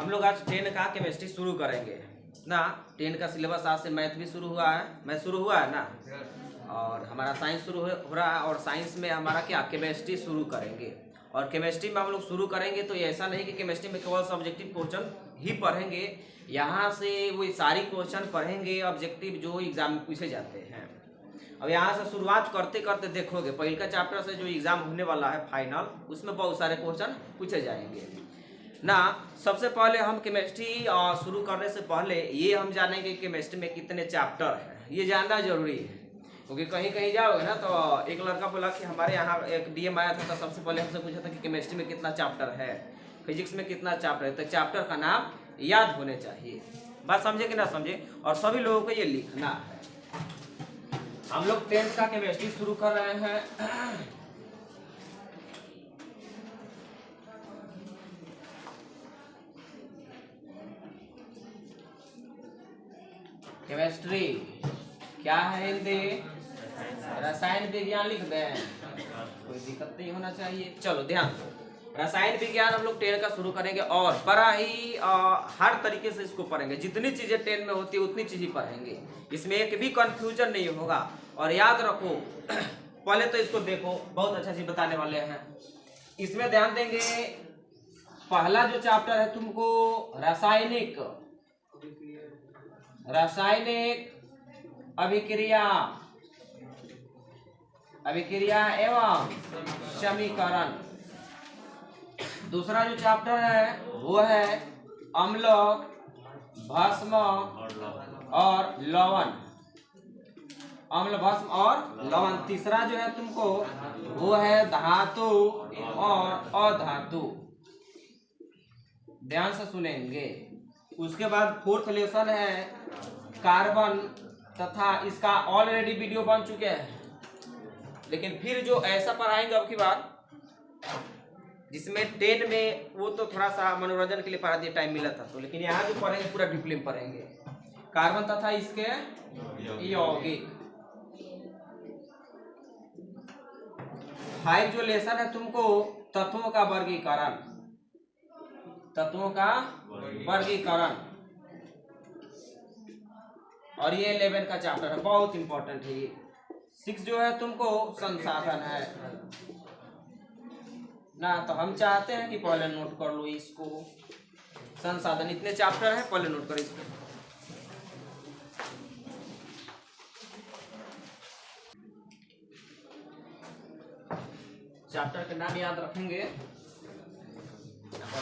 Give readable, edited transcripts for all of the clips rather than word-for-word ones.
हम लोग आज 10 का केमिस्ट्री शुरू करेंगे ना। 10 का सिलेबस आज से मैथ भी शुरू हुआ है, मैथ शुरू हुआ है ना, और हमारा साइंस शुरू हो रहा है, और साइंस में हमारा क्या केमिस्ट्री शुरू करेंगे। और केमिस्ट्री में हम लोग शुरू करेंगे तो ऐसा नहीं कि केमिस्ट्री में केवल सब्जेक्टिव क्वेश्चन ही पढ़ेंगे, यहाँ से वो सारी क्वेश्चन पढ़ेंगे ऑब्जेक्टिव जो एग्जाम में पूछे जाते हैं। अब यहाँ से शुरुआत करते करते देखोगे पहले का चैप्टर से जो एग्जाम होने वाला है फाइनल, उसमें बहुत सारे क्वेश्चन पूछे जाएंगे ना। सबसे पहले हम केमिस्ट्री शुरू करने से पहले ये हम जानेंगे केमिस्ट्री में कितने चैप्टर हैं, ये जानना जरूरी है। क्योंकि कहीं कहीं जाओगे ना तो एक लड़का बोला कि हमारे यहाँ एक डीएम आया था तो सबसे पहले हमसे पूछा था कि केमिस्ट्री में कितना चैप्टर है, फिजिक्स में कितना चैप्टर है। तो चैप्टर का नाम याद होने चाहिए, बात समझे कि ना समझे, और सभी लोगों को ये लिखना है। हम लोग 10th का केमिस्ट्री शुरू कर रहे हैं। केमिस्ट्री क्या है हिंदी, रसायन विज्ञान लिख दें, कोई दिक्कत नहीं होना चाहिए। चलो ध्यान दो, रसायन विज्ञान हम लोग 10 का शुरू करेंगे और बड़ा ही हर तरीके से इसको पढ़ेंगे। जितनी चीजें 10 में होती है उतनी चीज ही पढ़ेंगे, इसमें एक भी कंफ्यूजन नहीं होगा। और याद रखो पहले तो इसको देखो, बहुत अच्छा चीज बताने वाले हैं। इसमें ध्यान देंगे, पहला जो चैप्टर है तुमको रासायनिक अभिक्रिया एवं समीकरण। दूसरा जो चैप्टर है वो है अम्ल, भस्म और लवण, अम्ल, भस्म और लवण। तीसरा जो है तुमको वो है धातु और अधातु, ध्यान से सुनेंगे। उसके बाद फोर्थ लेसन है कार्बन, तथा इसका ऑलरेडी वीडियो बन चुके हैं, लेकिन फिर जो ऐसा पढ़ाएंगे अब की बार जिसमें 10 में वो तो थोड़ा सा मनोरंजन के लिए पढ़ा दिया, टाइम मिला था तो, लेकिन यहाँ जो पढ़ेंगे पूरा डीपली में पढ़ेंगे कार्बन तथा इसके यौगिक। 5 जो लेसन है तुमको तत्वों का वर्गीकरण, और ये 11 का चैप्टर है, बहुत इंपॉर्टेंट है ये। 6 जो है तुमको संसाधन है ना, तो हम चाहते हैं कि पहले नोट कर लो इसको, संसाधन इतने चैप्टर है, पहले नोट करो इसको। चैप्टर के नाम याद रखेंगे,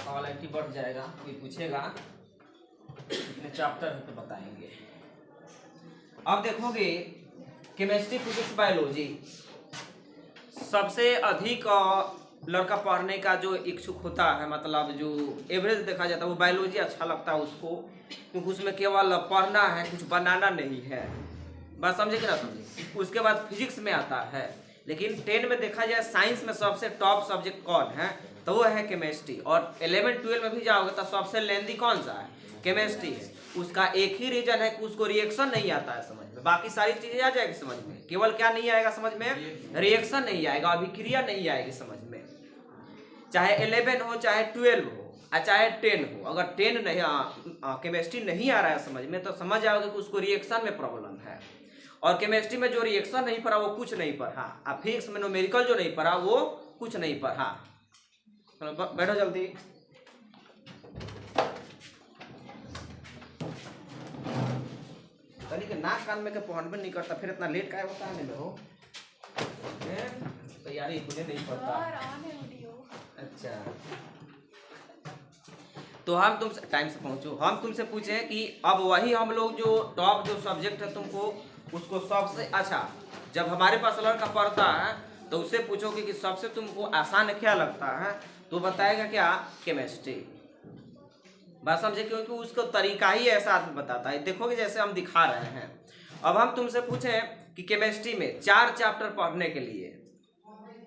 क्वालिटी बढ़ जाएगा। कोई पूछेगा इतने चैप्टर है तो बताएंगे। अब देखोगे केमिस्ट्री, फिजिक्स, बायोलॉजी सबसे अधिक लड़का पढ़ने का जो इच्छुक होता है, मतलब जो एवरेज देखा जाता है वो बायोलॉजी अच्छा लगता है उसको, क्योंकि उसमें केवल पढ़ना है, कुछ बनाना नहीं है, बात समझे कि ना समझे। उसके बाद फिजिक्स में आता है, लेकिन 10 में देखा जाए साइंस में सबसे टॉप सब्जेक्ट कौन है तो वो है केमिस्ट्री। और 11-12 में भी जाओगे तो सबसे लेंदी कौन सा है, केमिस्ट्री है। उसका एक ही रीजन है कि उसको रिएक्शन नहीं आता है समझ में, बाकी सारी चीजें आ जाएगी समझ में, केवल क्या नहीं आएगा समझ में, रिएक्शन नहीं आएगा, अभिक्रिया नहीं आएगी समझ में। चाहे 11 हो, चाहे 12 हो, चाहे 10 हो, अगर 10 नहीं केमिस्ट्री नहीं आ रहा है समझ में तो समझ जाओगे कि उसको रिएक्शन में प्रॉब्लम है। और केमिस्ट्री में जो रिएक्शन नहीं पढ़ा वो कुछ नहीं पढ़ा, फिजिक्स में न्यूमेरिकल जो नहीं पढ़ा वो कुछ नहीं पढ़ा। बैठो जल्दी। तनिक नाक कान में के पहुंचबे नहीं करता, फिर इतना लेट का होता है में हो, तैयारी खुले नहीं पड़ता। अच्छा, तो हम तुमसे टाइम से पहुंचो, हम तुमसे पूछे कि अब वही हम लोग जो टॉप जो सब्जेक्ट है तुमको उसको सबसे अच्छा, जब हमारे पास लड़का पढ़ता है तो उससे पूछोगे कि सबसे तुमको आसान क्या लगता है, तो बताएगा क्या, केमिस्ट्री, बात समझे, क्योंकि उसको तरीका ही ऐसा आदमी बताता है। देखोगे जैसे हम दिखा रहे हैं। अब हम तुमसे पूछें कि केमिस्ट्री में 4 चैप्टर पढ़ने के लिए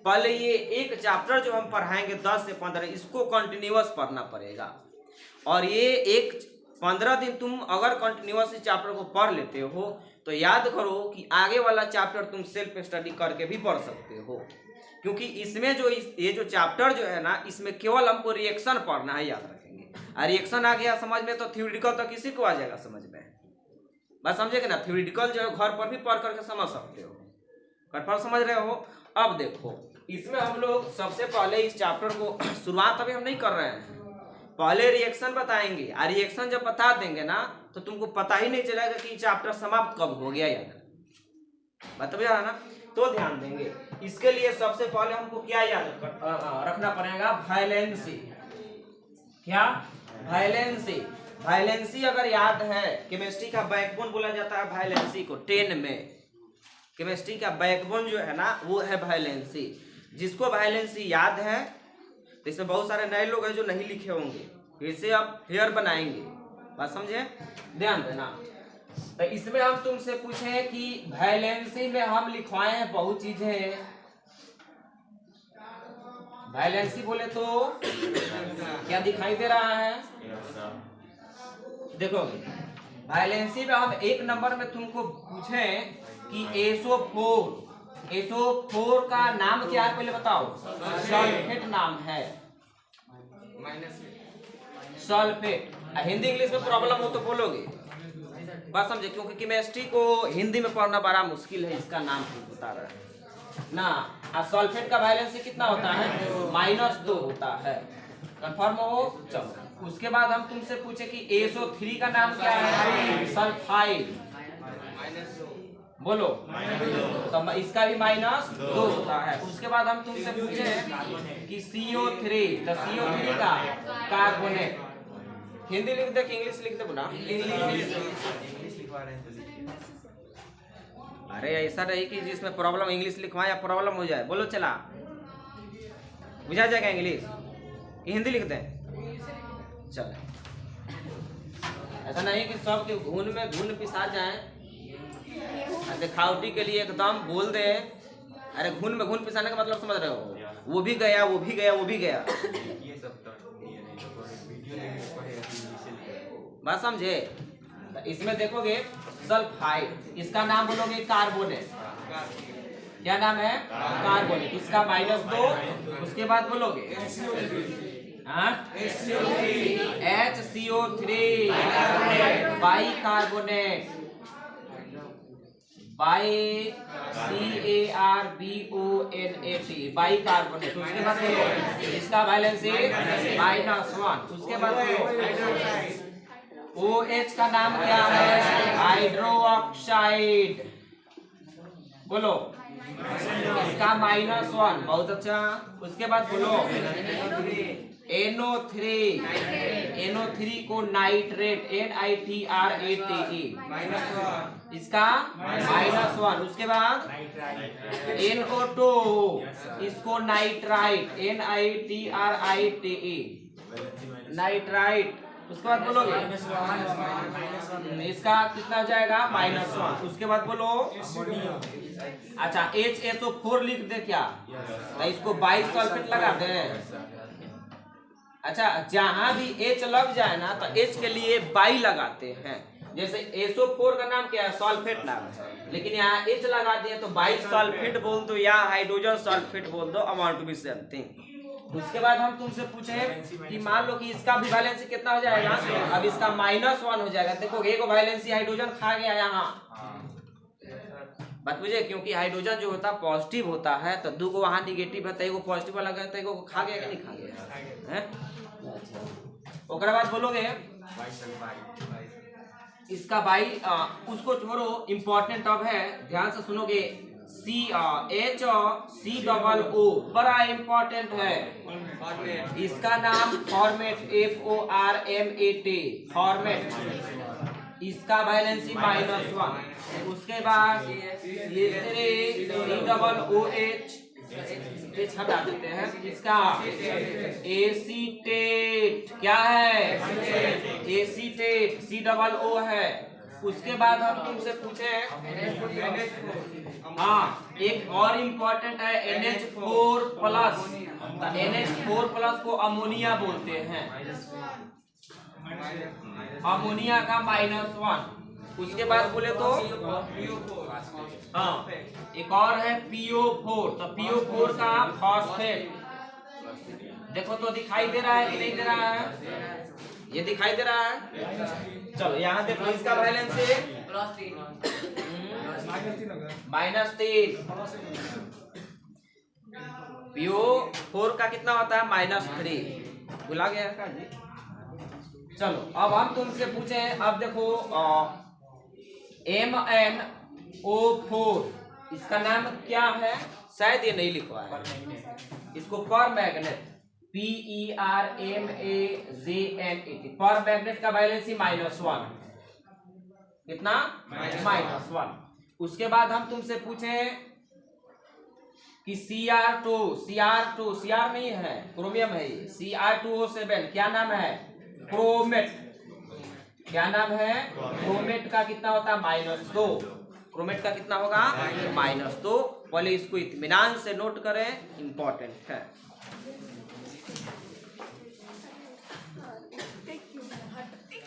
पहले ये एक चैप्टर जो हम पढ़ाएंगे 10 से 15, इसको कंटिन्यूअस पढ़ना पड़ेगा। और ये 15 दिन तुम अगर कंटिन्यूअस इस चैप्टर को पढ़ लेते हो तो याद करो कि आगे वाला चैप्टर तुम सेल्फ स्टडी करके भी पढ़ सकते हो, क्योंकि इसमें जो ये जो चैप्टर जो है ना, इसमें केवल हमको रिएक्शन पढ़ना है, याद रखेंगे। रिएक्शन आ गया समझ में तो थ्योरेटिकल तो किसी को आ जाएगा समझ में। बस समझेगा ना, थ्योरेटिकल जो है घर पर भी पढ़ करके समझ सकते हो, कन्फर्म समझ रहे हो। अब देखो इसमें हम लोग सबसे पहले इस चैप्टर को शुरुआत अभी हम नहीं कर रहे हैं, पहले रिएक्शन बताएंगे, और रिएक्शन जब बता देंगे ना तो तुमको पता ही नहीं चलेगा कि चैप्टर समाप्त कब हो गया या बात समझ रहा ना। तो ध्यान देंगे, इसके लिए सबसे पहले हमको क्या याद रखना पड़ेगा, वायलेंसी। क्या वायलेंसी, वायलेंसी अगर याद है, केमिस्ट्री का बैकबोन बोला जाता है वायलेंसी को 10 में। केमिस्ट्री का बैकबोन जो है ना वो है वायलेंसी। जिसको वायलेंसी याद है, तो इसमें बहुत सारे नए लोग हैं जो नहीं लिखे होंगे, फिर से आप क्लियर बनाएंगे, बात समझे, ध्यान देना। तो इसमें हम तुमसे पूछे कि वायलेंसी में हम लिखवाए हैं बहुत चीजें। वायलेंसी बोले तो क्या दिखाई दे रहा है, देखो वायलेंसी में हम एक नंबर में तुमको पूछे कि SO4 का नाम क्या है पहले बताओ। सल्फेट नाम है, सल्फेट। हिंदी इंग्लिश में प्रॉब्लम हो तो बोलोगे, बात समझे, क्योंकि केमिस्ट्री को हिंदी में पढ़ना बड़ा मुश्किल है, इसका नाम बता रहा है ना। सल्फेट का वैलेंसी कितना होता है, -2 होता है, कंफर्म हो। चलो उसके बाद हम तुमसे पूछे कि SO3 का नाम क्या है, सल्फाइड, बोलो, तो इसका भी -2 होता है। उसके बाद हम तुमसे पूछे कि CO3, तो CO3 का कार्बोनेट, हिंदी लिख दे कि इंग्लिश लिख दे बोला, अरे ऐसा नहीं कि जिसमें प्रॉब्लम इंग्लिश लिखवाए या प्रॉब्लम हो जाए, बोलो चला, बुझा जाएगा इंग्लिश कि हिंदी लिख दें। चल ऐसा नहीं कि सब के घुन में घुन पिसा जाए, दिखावटी के लिए एकदम बोल दे। अरे घुन में घुन पिसाने का मतलब समझ रहे हो, वो भी गया वो भी गया वो भी गया, बात समझे। इसमें देखोगे सल्फाइड, इसका नाम बोलोगे कार्बोनेट, क्या नाम है, कार्बोनेट, इसका -2। उसके बाद बोलोगे HCO3 by carbonate, by carbonate. उसके बाद इसका वैलेंसी -1। उसके बाद OH का नाम क्या है, हाइड्रो ऑक्साइड, बोलो, इसका -1, बहुत अच्छा। उसके बाद बोलो NO3 को नाइट्रेट, NITRATE, इसका -1। उसके बाद NO2, इसको नाइट्राइट, NITRITE, नाइट्राइट। उसके बाद बोलोगे इसका कितना हो जाएगा, -1। उसके बाद बोलो अच्छा HSO4 लिख दे क्या, तो इसको 22 सल्फेट लगा दे। अच्छा जहां भी H लग जाए ना तो H के लिए 22 लगाते हैं, जैसे SO4 का नाम क्या है, सल्फेट नाम है, लेकिन यहाँ H लगा दिए तो 22 सल्फेट बोल दो या हाइड्रोजन सल्फेट बोल दो, amount to be same thing. उसके बाद हम तुमसे पूछे कि मान लो कि इसका भी वैलेंसी कितना हो जाएगा, अब इसका -1 हो जाएगा। देखो एक वैलेंसी हाइड्रोजन खा गया यहाँ, बात बुझे, क्योंकि हाइड्रोजन जो होता है पॉजिटिव होता है, तो 2 को वहाँ निगेटिव है, तो एगो पॉजिटिव वाला गया, तो एगो खा गया कि नहीं खा गया है। उसके बाद बोलोगे इसका उसको छोड़ो, इम्पोर्टेंट अब है, ध्यान से सुनोगे, HCOO बड़ा इम्पोर्टेंट है, इसका नाम फॉर्मेट, FORMAT, फॉर्मेट, इसका वैलेंसी -1। उसके बाद COOH हटा देते हैं, इसका एसीटेट, क्या है, एसीटेट, COO है। उसके बाद हम तुमसे पूछे, हाँ एक और इम्पोर्टेंट है NH4+, NH4+ को अमोनिया बोलते हैं, अमोनिया का -1। उसके बाद बोले तो हाँ एक और है PO4, तो PO4 का फॉस्फेट, देखो तो दिखाई दे रहा है कि नहीं दे रहा है, ये दिखाई दे रहा है। चलो यहाँ देखो इसका वैलेंसी -3, PO4 का कितना होता है -3, भुला गया का जी। चलो अब हम तुमसे पूछे, अब देखो MnO4 इसका नाम क्या है, शायद ये नहीं लिखवा है इसको, पर मैग्नेट PERMAGNET, पर मैग्नेट का वैलेंसी -1, कितना -1। उसके बाद हम तुमसे पूछे कि Cr नहीं है, क्रोमियम है ये, Cr2O7 क्या नाम है, क्रोमेट, क्या नाम है, क्रोमेट का कितना होता है -2, क्रोमेट का कितना होगा -2। पहले इसको इत्मीनान से नोट करें, इंपॉर्टेंट है।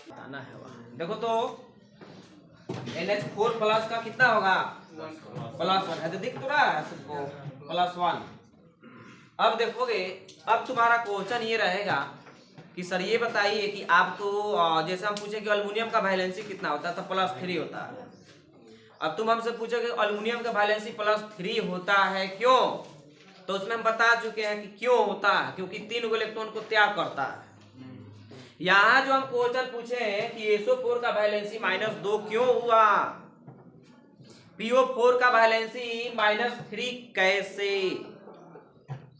बताना है वहाँ, देखो तो NH4+ का कितना होगा +1 है, तो दिख तो रहा है तुमको +1। अब देखोगे, अब तुम्हारा क्वेश्चन ये रहेगा कि सर ये बताइए कि आप तो जैसे हम पूछे कि अल्युमिनियम का वैलेंसी कितना होता है, तो +3 होता है। अब तुम हमसे पूछोगे अल्युमिनियम का वैलेंसी +3 होता है क्यों, तो उसमें हम बता चुके हैं कि क्यों होता है, क्योंकि 3 गो इलेक्ट्रॉन को त्याग करता है। यहाँ जो हम क्वेश्चन पूछे हैं कि SO4 का वैलेंसी -2 क्यों हुआ, PO4 का वैलेंसी -3 कैसे,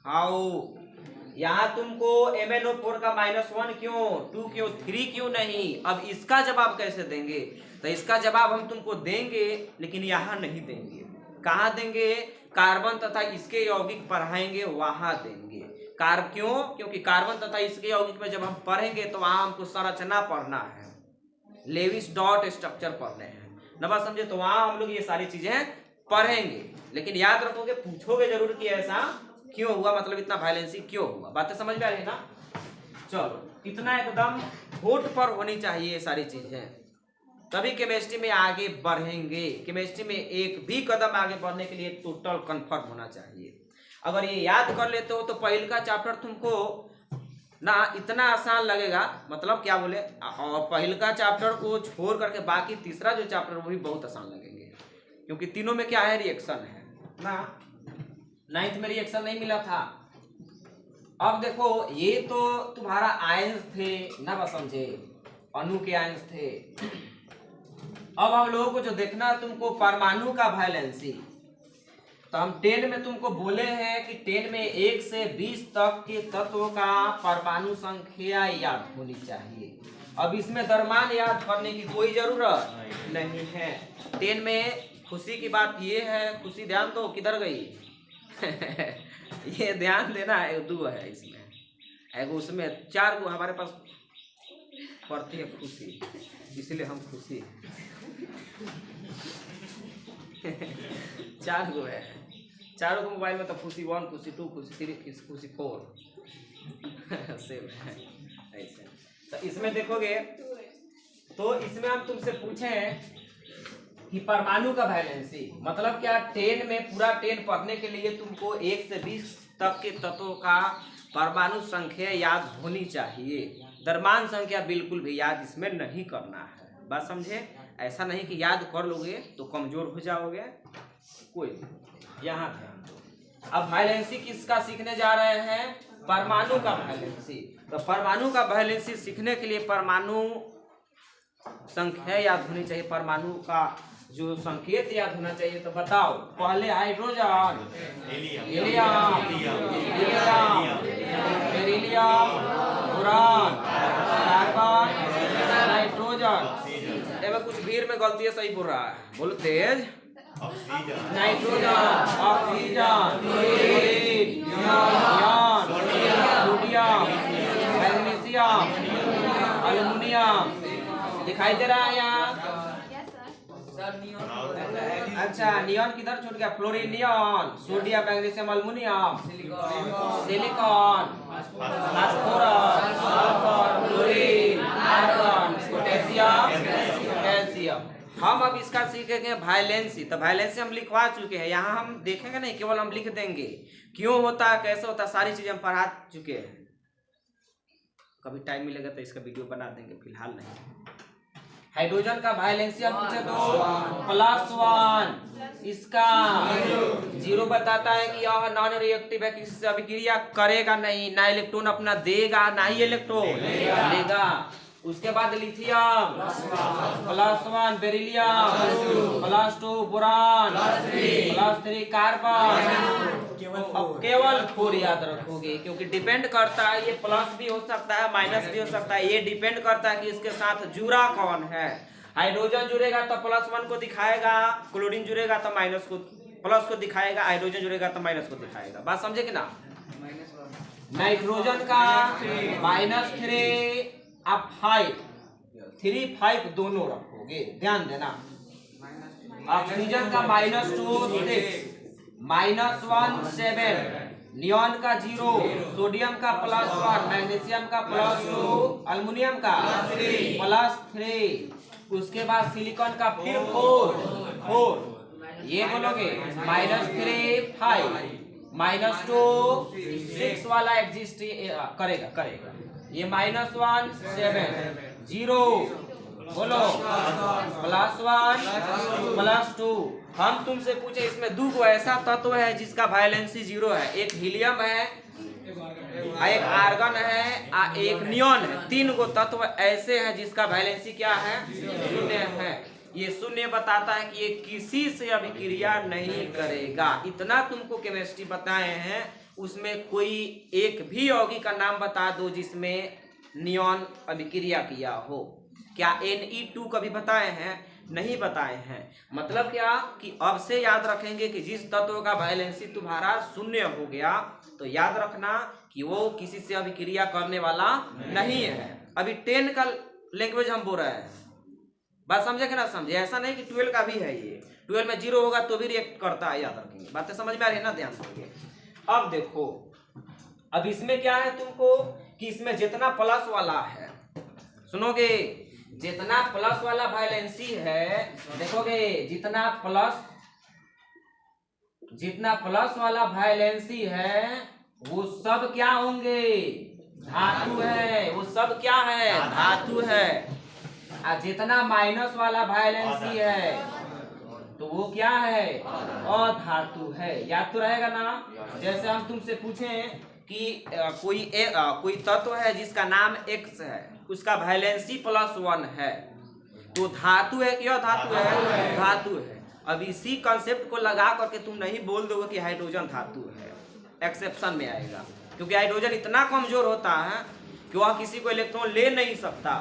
हाउ, यहाँ तुमको MnO4 का -1 क्यों, 2 क्यों, 3 क्यों नहीं। अब इसका जवाब कैसे देंगे, तो इसका जवाब हम तुमको देंगे, लेकिन यहाँ नहीं देंगे। कहाँ देंगे, कार्बन तथा इसके यौगिक पढ़ाएंगे वहां देंगे। क्यों, क्योंकि कार्बन तथा इसके यौगिक में जब हम पढ़ेंगे तो वहां हमको संरचना पढ़ना है, लेविस डॉट स्ट्रक्चर पढ़ने हैं, न बात समझे, तो वहां हम लोग ये सारी चीजें पढ़ेंगे। लेकिन याद रखोगे, पूछोगे जरूर कि ऐसा क्यों हुआ, मतलब इतना वायलेंसी क्यों हुआ, बातें समझ में आ रही है ना। चलो इतना एकदम होठ पर होनी चाहिए ये सारी चीजें, तभी केमिस्ट्री में आगे बढ़ेंगे। केमिस्ट्री में एक भी कदम आगे बढ़ने के लिए टोटल कंफर्म होना चाहिए। अगर ये याद कर लेते हो तो पहले का चैप्टर तुमको ना इतना आसान लगेगा, मतलब क्या बोले, और पहले का चैप्टर को छोड़ करके बाकी तीसरा जो चैप्टर वो भी बहुत आसान लगेंगे, क्योंकि तीनों में क्या है, रिएक्शन है ना। 9th में रिएक्शन नहीं मिला था। अब देखो ये तो तुम्हारा आयंस थे ना, बस समझे, अणु के आयंस थे। अब हम लोगों को जो देखना है तुमको परमाणु का वैलेंसी, तो हम 10 में तुमको बोले हैं कि 10 में 1 से 20 तक के तत्वों का परमाणु संख्या याद होनी चाहिए। अब इसमें दरमान याद करने की कोई जरूरत नहीं है। 10 में खुशी की बात ये है, खुशी ध्यान दो, किधर गई ये ध्यान देना है, 2 है इसमें, है उसमें 4 गो हमारे पास पड़ती है खुशी, इसलिए हम खुशी 4 गो है, चारों को मोबाइल में तो खुशी 1, खुशी 2, खुशी 3, खुशी 4 सेम है ऐसे। तो इसमें देखोगे तो इसमें हम तुमसे पूछे कि परमाणु का वैलेंसी मतलब क्या, 10 में पूरा 10 पढ़ने के लिए तुमको 1 से 20 तक के तत्वों का परमाणु संख्या याद होनी चाहिए। द्रव्यमान संख्या बिल्कुल भी याद इसमें नहीं करना है, बात समझे। ऐसा नहीं कि याद कर लोगे तो कमजोर हो जाओगे, कोई यहाँ ध्यान दो। अब वैलेंसी किसका सीखने जा रहे हैं, परमाणु का वैलेंसी। तो परमाणु का वैलेंसी सीखने के लिए परमाणु संख्या याद होनी चाहिए, परमाणु का जो संकेत याद होना चाहिए। तो बताओ, पहले hydrogen, helium, beryllium, boron, carbon, nitrogen. कुछ भीड़ में गलती है, सही बोल रहा है, बोलो तेज। Nitrogen, oxygen, chlorine, neon, sodium, magnesium, aluminium. दिखाई दे रहा है यहाँ? अच्छा, नियॉन किधर छूट गया? Fluorine, neon, sodium, magnesium, aluminium, silicon, phosphorus, sulphur, chlorine, argon, potassium, calcium. हम अब इसका सीखेंगे वैलेंसी। तो वैलेंसी हम लिखवा चुके हैं, यहाँ हम देखेंगे नहीं, केवल हम लिख देंगे क्यों होता है, कैसे होता है, सारी चीजें हम पढ़ा चुके हैं। कभी टाइम मिलेगा तो इसका वीडियो बना देंगे, फिलहाल नहीं। हाइड्रोजन का वैलेंसी हम पूछे तो +1, इसका 0 बताता है कि यह नॉन रिएक्टिव है, किसी से अभिक्रिया करेगा नहीं, ना इलेक्ट्रॉन अपना देगा ना ही इलेक्ट्रॉन लेगा। उसके बाद लिथियम +1, बेरिलियम +2, बोरान +3, कार्बन। अब केवल 4 याद रखोगे, क्योंकि डिपेंड करता है, ये प्लस भी हो सकता है माइनस भी हो सकता है, ये डिपेंड करता है कि इसके साथ जुड़ा कौन है। हाइड्रोजन जुड़ेगा तो +1 को दिखाएगा, क्लोरीन जुड़ेगा तो माइनस को प्लस को दिखाएगा, हाइड्रोजन जुड़ेगा तो माइनस को दिखाएगा। बात समझे कि ना। नाइट्रोजन का -3 आप 5, 3, 5 दोनों रखोगे, ध्यान देना। ऑक्सीजन का -2, 6, -1, 7, नियॉन का 0, सोडियम का +1, मैग्नीशियम का +2, अल्युमिनियम का +3, उसके बाद सिलिकॉन का फिर 4, ये बोलोगे -3, 5, -2, 6 वाला एग्जिस्ट करेगा। ये -1, 7, 0 बोलो, +1, +2। हम तुमसे पूछे इसमें 2 को ऐसा तत्व है जिसका वैलेंसी 0 है, एक हीलियम है, एक आर्गन है, एक नियॉन है। 3 को तत्व ऐसे हैं जिसका वैलेंसी क्या है, 0 है। ये 0 बताता है कि ये किसी से अभिक्रिया नहीं करेगा। इतना तुमको केमिस्ट्री बताए हैं, उसमें कोई एक भी यौगिक का नाम बता दो जिसमें नियॉन अभिक्रिया किया हो। क्या Ne2 कभी बताए हैं? नहीं बताए हैं। मतलब क्या कि अब से याद रखेंगे कि जिस तत्व का वैलेंसी तुम्हारा 0 हो गया तो याद रखना कि वो किसी से अभिक्रिया करने वाला नहीं है। अभी 10 का लैंग्वेज हम बोल रहे हैं, बात समझे कि ना समझे। ऐसा नहीं कि 12 का भी है, ये 12 में 0 होगा तो भी रिएक्ट करता है, याद रखेंगे। बातें समझ में आ रही है ना, ध्यान से। अब देखो, अब इसमें क्या है तुमको कि इसमें जितना प्लस वाला है, सुनोगे, जितना प्लस वाला वैलेंसी है, देखोगे जितना प्लस वाला वैलेंसी है वो सब क्या होंगे, धातु है। वो सब क्या है, धातु है। और जितना माइनस वाला वैलेंसी है तो वो क्या है, अधातु है। याद तो रहेगा ना। जैसे हम तुमसे पूछें कि कोई तत्व है जिसका नाम X है, उसका वैलेंसी +1 है, तो धातु है कि अधातु है, धातु है। अब इसी कंसेप्ट को लगा करके तुम नहीं बोल दोगे कि हाइड्रोजन धातु है, एक्सेप्शन में आएगा। क्योंकि हाइड्रोजन इतना कमजोर होता है कि वह किसी को इलेक्ट्रॉन ले नहीं सकता,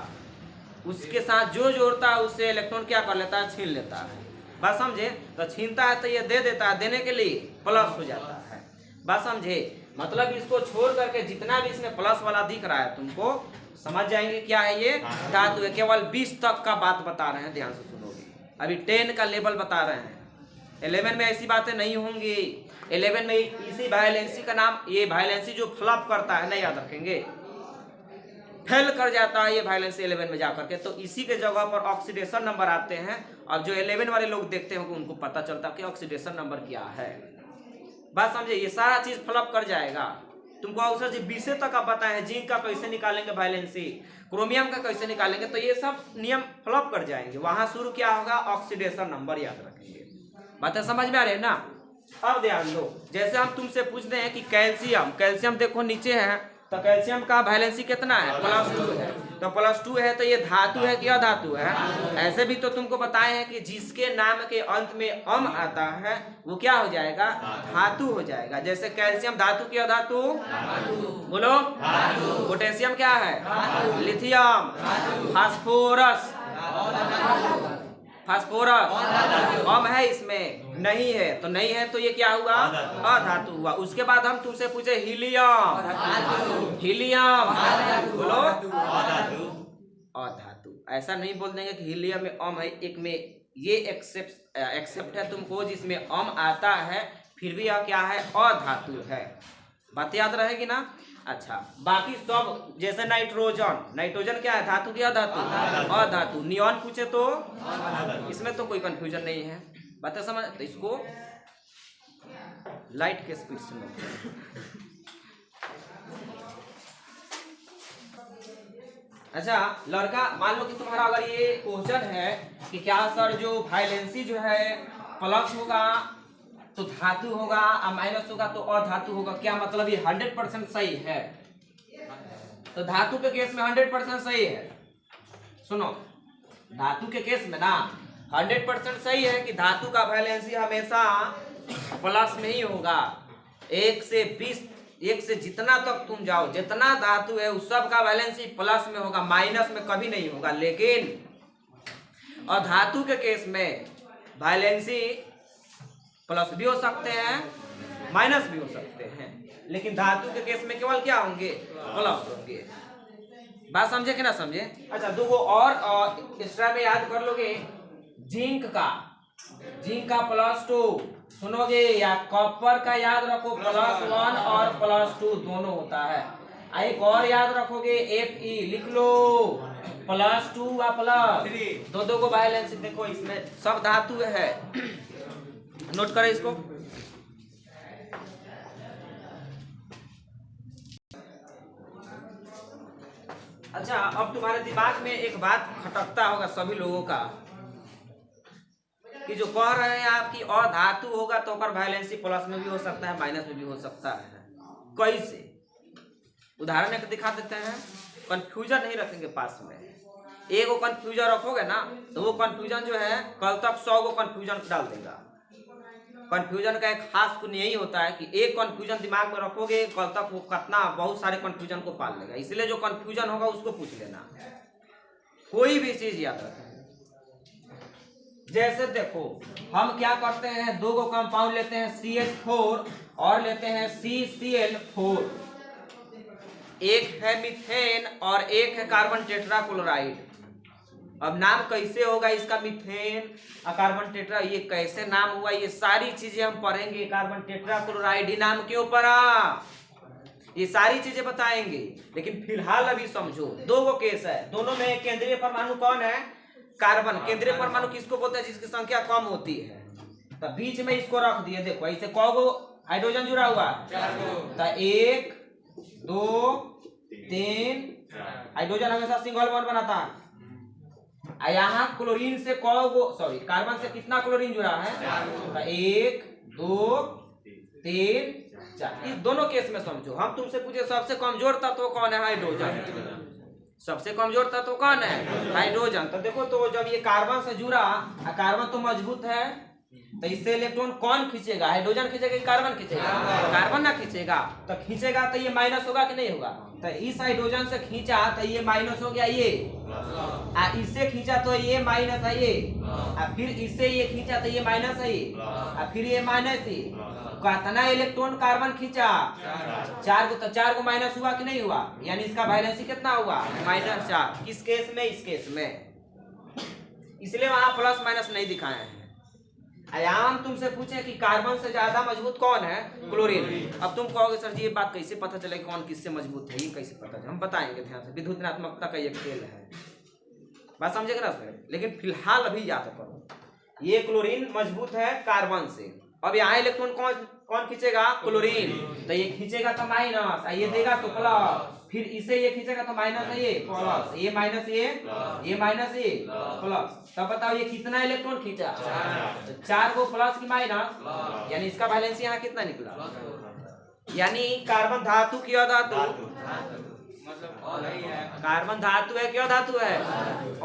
उसके साथ जो जोड़ता है उससे इलेक्ट्रॉन क्या कर लेता है, छीन लेता है। बात समझे। तो छीनता है तो ये दे देता है, देने के लिए प्लस हो जाता है। बात समझे। मतलब इसको छोड़ करके जितना भी इसमें प्लस वाला दिख रहा है तुमको समझ जाएंगे क्या है, ये धातु है। केवल 20 तक का बात बता रहे हैं, ध्यान से सुनोगे। अभी 10 का लेवल बता रहे हैं, 11 में ऐसी बातें नहीं होंगी। 11 में इसी वैलेंसी का नाम, ये वैलेंसी जो फ्लप करता है ना, याद रखेंगे, फेल कर जाता है ये वैलेंसी 11 में जाकर के, तो इसी के जगह पर ऑक्सीडेशन नंबर आते हैं। और जो 11 वाले लोग देखते हैं उनको पता चलता है कि ऑक्सीडेशन नंबर क्या है। बात समझे। ये सारा चीज फ्लप कर जाएगा तुमको। अवसर जी 20 तक आप पता है, जिंक का कैसे निकालेंगे वैलेंसी, क्रोमियम का कैसे निकालेंगे, तो ये सब नियम फ्लप कर जाएंगे। वहां शुरू क्या होगा, ऑक्सीडेशन नंबर, याद रखेंगे। बातें समझ में आ रही है ना। अब ध्यान दो, जैसे हम तुमसे पूछते हैं कि कैल्शियम देखो नीचे है, तो कैल्शियम का वैलेंसी कितना है, +2 है। तो +2 है तो ये धातु है कि अधातु है। ऐसे भी तो तुमको बताए हैं कि जिसके नाम के अंत में अम आता है वो क्या हो जाएगा, धातु हो जाएगा। जैसे कैल्शियम धातु की अधातु, बोलो। पोटेशियम क्या है, लिथियम। फास्फोरस अम है, इसमें नहीं है, तो नहीं है तो ये क्या हुआ, अधातु हुआ। उसके बाद हम तुमसे पूछे हीलियम बोलो, अधातु। ऐसा नहीं बोल देंगे कि हीलियम में अम है, एक में ये एक्सेप्ट है तुमको जिसमें अम आता है, फिर भी यह क्या है, अधातु है। बात याद रहेगी ना। अच्छा, बाकी सब जैसे नाइट्रोजन क्या है, धातु की अधातु, अधातु। नियॉन पूछे तो इसमें तो कोई कंफ्यूजन नहीं है, बातें समझ। तो इसको लाइट के स्पीड से अच्छा लड़का, मान लो कि तुम्हारा अगर ये क्वेश्चन है कि क्या सर जो वायलेंसी जो है प्लस होगा तो धातु होगा और माइनस होगा तो अधातु होगा, क्या मतलब ये 100% सही है? तो धातु के केस में 100% सही है। सुनो, धातु के केस में ना 100% सही है कि धातु का वैलेंसी हमेशा प्लस में ही होगा। 1 से 20, 1 से जितना तक तुम जाओ, जितना धातु है उस सब का वैलेंसी प्लस में होगा, माइनस में कभी नहीं होगा। लेकिन अधातु के केस में वैलेंसी प्लस भी हो सकते हैं, माइनस भी हो सकते हैं, लेकिन धातु के केस में केवल क्या होंगे? प्लस होंगे। बात समझे कि ना समझे? अच्छा दो और एक्स्ट्रा में याद कर लोगे, जिंक का +2 सुनोगे, या कॉपर का याद रखो +1 और +2 दोनों होता है। एक और याद रखोगे Fe, लिख लो +2 व प्लस दो को वैलेंसी। देखो इसमें सब धातु है, नोट करें इसको। अच्छा अब तुम्हारे दिमाग में एक बात खटकता होगा सभी लोगों का कि जो कह रहे हैं आप कि अधातु होगा तो वैलेंसी प्लस में भी हो सकता है, माइनस में भी हो सकता है। कैसे? उदाहरण एक दिखा देते हैं, कंफ्यूजन नहीं रखेंगे पास में। एक वो कंफ्यूजन रखोगे ना तो वो कंफ्यूजन जो है कल तक 100 को कंफ्यूजन डाल देगा। कंफ्यूजन का एक खास गुण यही होता है कि एक कंफ्यूजन दिमाग में रखोगे कल तक वो कितना बहुत सारे कंफ्यूजन को पाल लेगा। इसलिए जो कंफ्यूजन होगा उसको पूछ लेना, कोई भी चीज याद रखें। जैसे देखो हम क्या करते हैं, दो को कंपाउंड लेते हैं CH4 और लेते हैं CCl4, एक है मीथेन और एक है कार्बन टेट्राक्लोराइड। अब नाम कैसे होगा इसका, मीथेन और कार्बन टेट्रा, ये कैसे नाम हुआ, ये सारी चीजें हम पढ़ेंगे। कार्बन टेट्राक्लोराइड ही नाम क्यों पड़ा, ये सारी चीजें बताएंगे। लेकिन फिलहाल अभी समझो दो को केस है, दोनों में केंद्रीय परमाणु कौन है? कार्बन। केंद्रीय परमाणु किसको बोलते हैं? जिसकी संख्या कम होती है। तो बीच में इसको रख दिए, देखो ऐसे कौगो हाइड्रोजन जुड़ा हुआ है, तो 1 2 3 हाइड्रोजन हमेशा सिंगल बॉन्ड बनाता है। यहाँ क्लोरीन से कार्बन से कितना क्लोरीन जुड़ा है? तो 1 2 3 4। इस दोनों केस में समझो, हम तुमसे पूछे सबसे कमजोर तत्व कौन है? हाइड्रोजन। सबसे कमजोर तत्व कौन है? हाइड्रोजन। तो देखो, तो जब ये कार्बन से जुड़ा, कार्बन तो मजबूत है, तो इससे इलेक्ट्रॉन कौन खींचेगा? हाइड्रोजन खींचेगा कि कार्बन खींचेगा? कार्बन ना खींचेगा। तो खींचेगा तो ये माइनस होगा कि नहीं होगा? तो इस हाइड्रोजन से खींचा तो ये माइनस हो गया, ये इससे खींचा तो ये माइनस है, ये फिर इससे ये खींचा तो ये माइनस है, ये फिर ये माइनस है। कितना इलेक्ट्रॉन कार्बन खींचा? 4 को। तो 4 को माइनस हुआ कि नहीं हुआ? यानी इसका वैलेंसी कितना हुआ? -4। किस केस में? इस केस में। इसलिए वहां प्लस माइनस नहीं दिखाए हैं। आयाम तुमसे पूछे कि कार्बन से ज्यादा मजबूत कौन है? क्लोरीन। अब तुम कहोगे सर जी ये बात कैसे पता चले कौन किससे मजबूत है? ये कैसे पता चले? हम बताएंगे, ध्यान से। विद्युत ऋणात्मकता का एक खेल है, बात समझेगा ना सर? लेकिन फिलहाल अभी याद करो, ये क्लोरीन मजबूत है कार्बन से। अब यहाँ इलेक्ट्रॉन कौन खींचेगा? क्लोरीन। तो ये खींचेगा तो माइनस, ये देगा तो प्लस, फिर इसे ये खींचेगा तो माइनस है, ये प्लस, ये माइनस, ये माइनस, ये प्लस। तब बताओ ये कितना इलेक्ट्रॉन खींचा? 4 को प्लस की माइनस, यानी इसका बैलेंस यहाँ कितना निकला? यानी कार्बन धातु की अधातु, कार्बन धातु है क्या धातु है?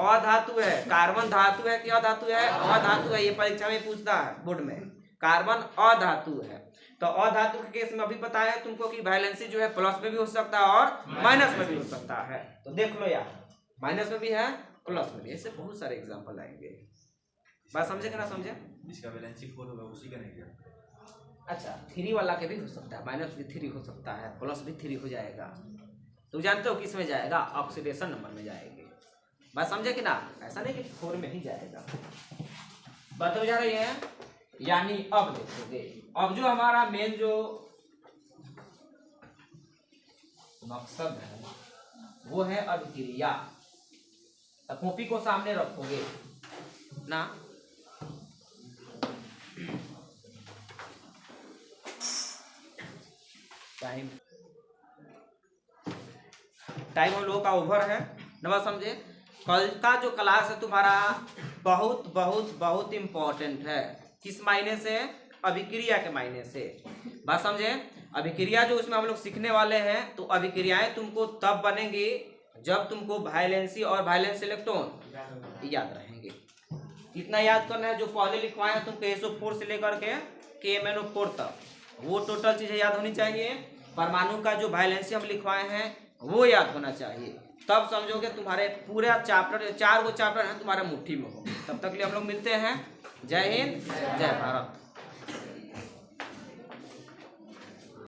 अधातु है। कार्बन धातु है क्या धातु है? अधातु है। ये परीक्षा में पूछता है बोर्ड में, कार्बन अधातु है। तो अधातु के केस में अभी बताया है तुमको कि वैलेंसी जो है प्लस में भी हो सकता है और माइनस में भी हो सकता है। तो देख लो यार, माइनस में भी है, प्लस में भी। ऐसे बहुत सारे एग्जांपल आएंगे। बात समझे कि ना समझे? जिसका वैलेंसी 4 होगा उसी का नहीं क्या? अच्छा, 3 वाला के भी हो सकता है, माइनस भी 3 हो सकता है, प्लस भी 3 हो जाएगा। तुम जानते हो किस में जाएगा? ऑक्सीडेशन नंबर में जाएगी। बात समझे कि ना? ऐसा नहीं कि 4 में ही जाएगा। बात हो जा रही है? यानी अब देखोगे, अब जो हमारा मेन जो मकसद है वो है अभिक्रिया। कॉपी को सामने रखोगे ना, टाइम हम लोगों का ओवर है नंबर समझे। कल का जो क्लास है तुम्हारा बहुत बहुत बहुत इम्पोर्टेंट है। किस मायने से? अभिक्रिया के मायने से। बात समझे। अभिक्रिया जो उसमें हम लोग सीखने वाले हैं, तो अभिक्रियाएं तुमको तब बनेंगी जब तुमको वायलेंसी और वायलेंस इलेक्ट्रॉन याद रहेंगे। इतना याद करना है, जो पहले लिखवाए हैं तुमको SO4 से लेकर के KMnO4 तक, वो टोटल चीजें याद होनी चाहिए। परमाणु का जो वायलेंसी हम लिखवाए हैं वो याद होना चाहिए, तब समझोगे तुम्हारे पूरा चैप्टर 4 चैप्टर है तुम्हारे मुट्ठी में हो। तब तक लिए हम लोग मिलते हैं। जय हिंद, जय भारत।